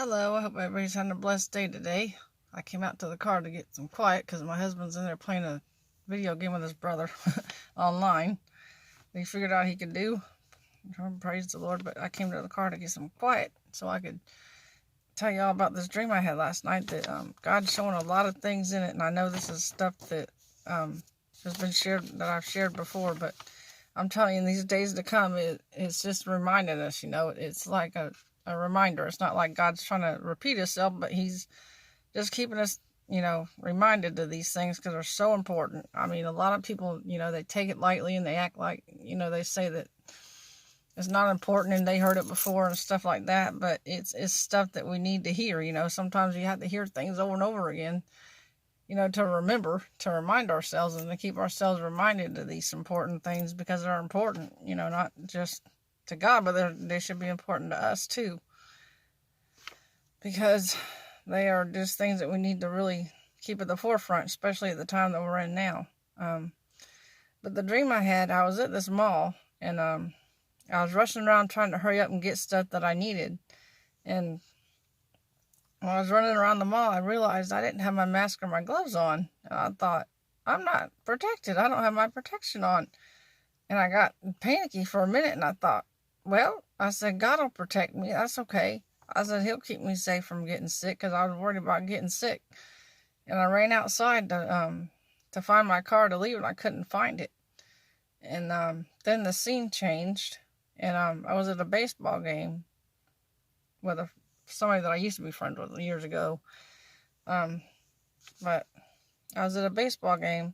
Hello, I hope everybody's having a blessed day today. I came out to the car to get some quiet because my husband's in there playing a video game with his brother online. He figured out he could do. Praise the Lord, but I came to the car to get some quiet so I could tell you all about this dream I had last night that God's showing a lot of things in it, and I know this is stuff that has been shared, that I've shared before, but I'm telling you, in these days to come, it's just reminding us, it's like a reminder. It's not like God's trying to repeat himself, but he's just keeping us, reminded of these things because they're so important. I mean, a lot of people, they take it lightly and they act like, they say that it's not important and they heard it before and stuff like that, but it's stuff that we need to hear. Sometimes you have to hear things over and over again, to remember, to remind ourselves and to keep ourselves reminded of these important things because they're important, not just to God, but they should be important to us too, because they are just things that we need to really keep at the forefront, especially at the time that we're in now. But the dream I had, I was at this mall, and I was rushing around trying to hurry up and get stuff that I needed, and when I was running around the mall, I realized I didn't have my mask or my gloves on, and I thought, I'm not protected. I don't have my protection on. And I got panicky for a minute, and I thought, well, I said, God will protect me. That's okay. I said, he'll keep me safe from getting sick because I was worried about getting sick. And I ran outside to find my car to leave, and I couldn't find it. And then the scene changed, and I was at a baseball game with somebody that I used to be friends with years ago. But I was at a baseball game,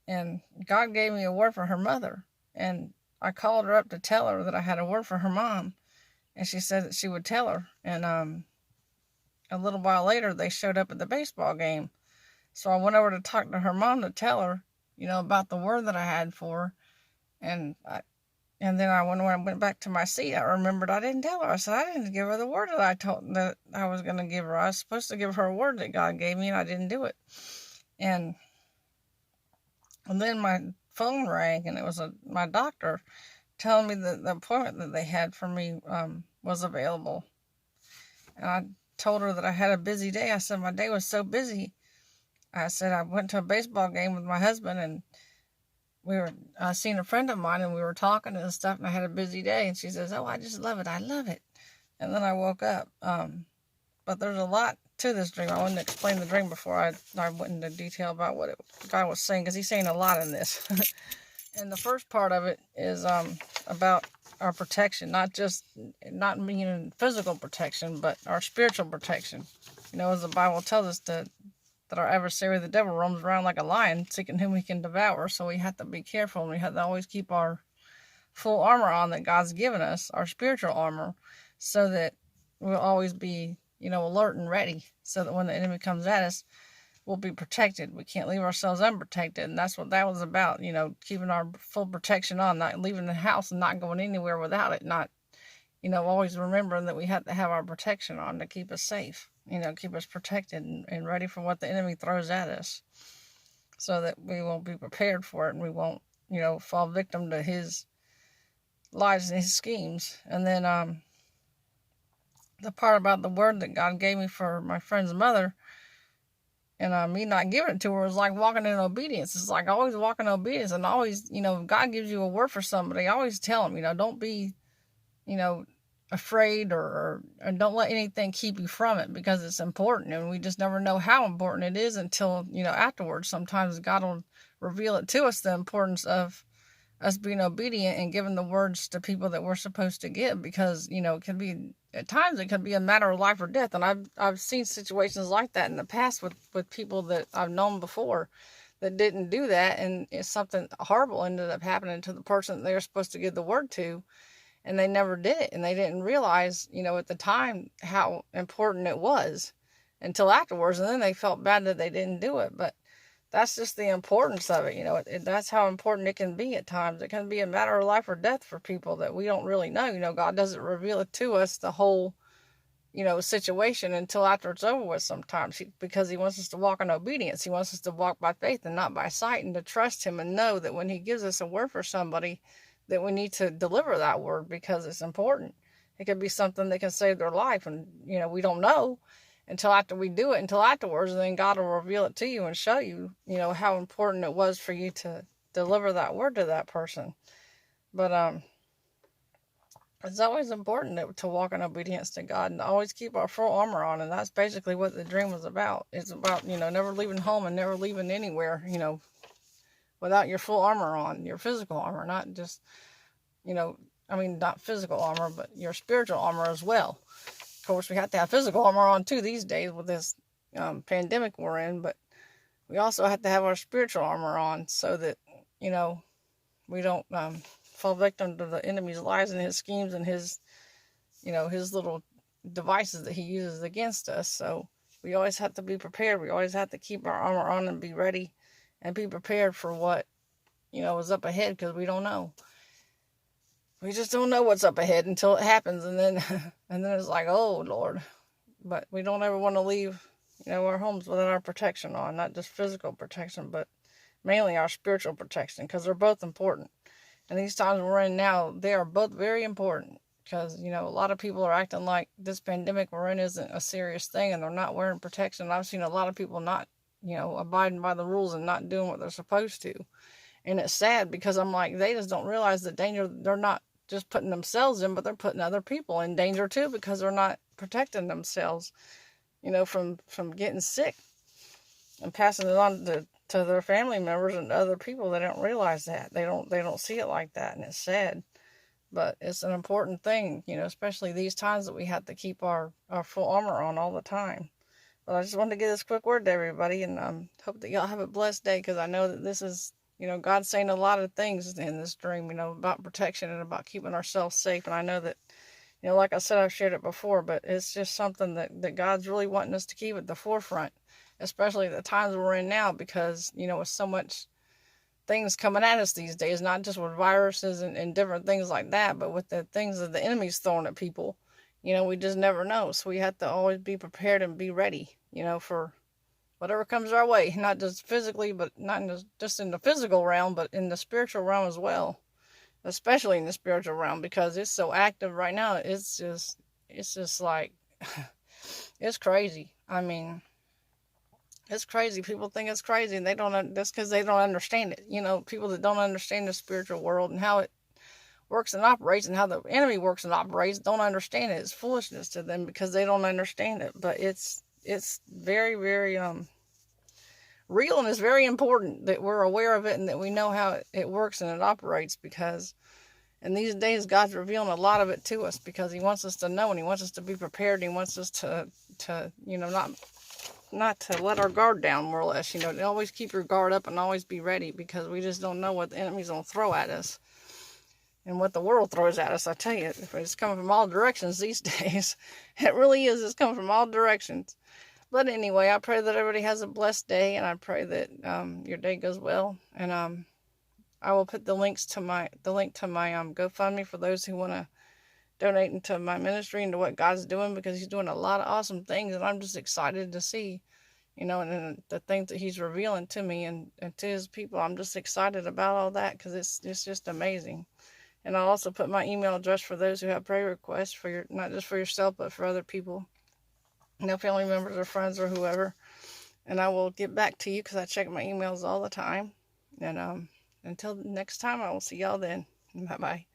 and God gave me a word for her mother. And I called her up to tell her that I had a word for her mom, and she said that she would tell her. And a little while later, they showed up at the baseball game. So I went over to talk to her mom to tell her, about the word that I had for her. And then when I went back to my seat, I remembered I didn't tell her. I said, I didn't give her the word that I was going to give her. I was supposed to give her a word that God gave me, and I didn't do it. And then my phone rang, and it was my doctor telling me that the appointment that they had for me was available. And I told her that I had a busy day. I said my day was so busy. I said I went to a baseball game with my husband, and we were seeing a friend of mine, and we were talking and stuff, and I had a busy day. And she says, oh, I just love it. I love it. And then I woke up. But there's a lot to this dream. I wanted to explain the dream before I went into detail about what God was saying, because he's saying a lot in this. And the first part of it is about our protection, not meaning physical protection, but our spiritual protection. As the Bible tells us that our adversary, the devil, roams around like a lion, seeking whom he can devour. So we have to be careful, and we have to always keep our full armor on that God's given us, our spiritual armor, so that we'll always be, alert and ready, so that when the enemy comes at us, we'll be protected. We can't leave ourselves unprotected, and that's what that was about, keeping our full protection on, not leaving the house and not going anywhere without it, not, always remembering that we have to have our protection on to keep us safe, keep us protected and ready for what the enemy throws at us, so that we won't be prepared for it, and we won't, fall victim to his lies and his schemes. And then the part about the word that God gave me for my friend's mother, and me not giving it to her, was like walking in obedience. It's like always walking in obedience, and always, if God gives you a word for somebody, always tell them, don't be, afraid or don't let anything keep you from it, because it's important, and we just never know how important it is until, afterwards. Sometimes God will reveal it to us, the importance of us being obedient and giving the words to people that we're supposed to give, because, it can be, at times it can be a matter of life or death. And I've seen situations like that in the past with people that I've known before that didn't do that, and it's something horrible ended up happening to the person that they were supposed to give the word to, and they never did it, and they didn't realize, at the time, how important it was until afterwards, and then they felt bad that they didn't do it. But that's just the importance of it. That's how important it can be at times. It can be a matter of life or death for people that we don't really know. God doesn't reveal it to us, the whole, situation, until after it's over with sometimes, because he wants us to walk in obedience. He wants us to walk by faith and not by sight, and to trust him and know that when he gives us a word for somebody, that we need to deliver that word, because it's important. It could be something that can save their life, and we don't know until after we do it, until afterwards, and then God will reveal it to you and show you, how important it was for you to deliver that word to that person. But it's always important to walk in obedience to God and to always keep our full armor on, and that's basically what the dream was about. It's about, never leaving home and never leaving anywhere, without your full armor on, your physical armor, not just, not physical armor, but your spiritual armor as well. Of course, we have to have physical armor on too these days with this pandemic we're in, but we also have to have our spiritual armor on so that, we don't fall victim to the enemy's lies and his schemes and his little devices that he uses against us. So we always have to be prepared. We always have to keep our armor on and be ready and be prepared for what, is up ahead, because we don't know. We just don't know what's up ahead until it happens, and then it's like, oh Lord. But we don't ever want to leave, our homes without our protection on, not just physical protection, but mainly our spiritual protection, because they're both important. And these times we're in now, they are both very important, because, a lot of people are acting like this pandemic we're in isn't a serious thing, and they're not wearing protection. I've seen a lot of people not, abiding by the rules and not doing what they're supposed to. And it's sad, because I'm like, they just don't realize the danger. They're not just putting themselves in, but they're putting other people in danger too, because they're not protecting themselves, from getting sick and passing it on to their family members and other people. They don't realize that. They don't see it like that, and it's sad. But it's an important thing, especially these times that we have to keep our full armor on all the time. But I just wanted to give this quick word to everybody, and hope that y'all have a blessed day, because I know that this is, God's saying a lot of things in this dream, about protection and about keeping ourselves safe. And I know that, like I said, I've shared it before, but it's just something that God's really wanting us to keep at the forefront, especially the times we're in now, because, with so much things coming at us these days, not just with viruses and different things like that, but with the things that the enemy's throwing at people, we just never know. So we have to always be prepared and be ready, for whatever comes our way, not just physically, but not just in the physical realm, but in the spiritual realm as well, especially in the spiritual realm, because it's so active right now. It's just like, it's crazy. I mean, it's crazy. People think it's crazy, and that's because they don't understand it. People that don't understand the spiritual world and how it works and operates and how the enemy works and operates don't understand it. It's foolishness to them, because they don't understand it. But it's very, very real, and it's very important that we're aware of it and that we know how it works and it operates, because in these days God's revealing a lot of it to us, because he wants us to know, and he wants us to be prepared, and he wants us to not to let our guard down, more or less. To always keep your guard up and always be ready, because we just don't know what the enemy's going to throw at us and what the world throws at us. I tell you, it's coming from all directions these days. It really is. It's coming from all directions. But anyway, I pray that everybody has a blessed day, and I pray that your day goes well. And I will put the link to my GoFundMe for those who want to donate into my ministry and to what God's doing, because he's doing a lot of awesome things, and I'm just excited to see, and the things that he's revealing to me and to his people. I'm just excited about all that, because it's just amazing. And I'll also put my email address for those who have prayer requests, for not just for yourself, but for other people, family members or friends or whoever. And I will get back to you, because I check my emails all the time. And until next time, I will see y'all then. Bye-bye.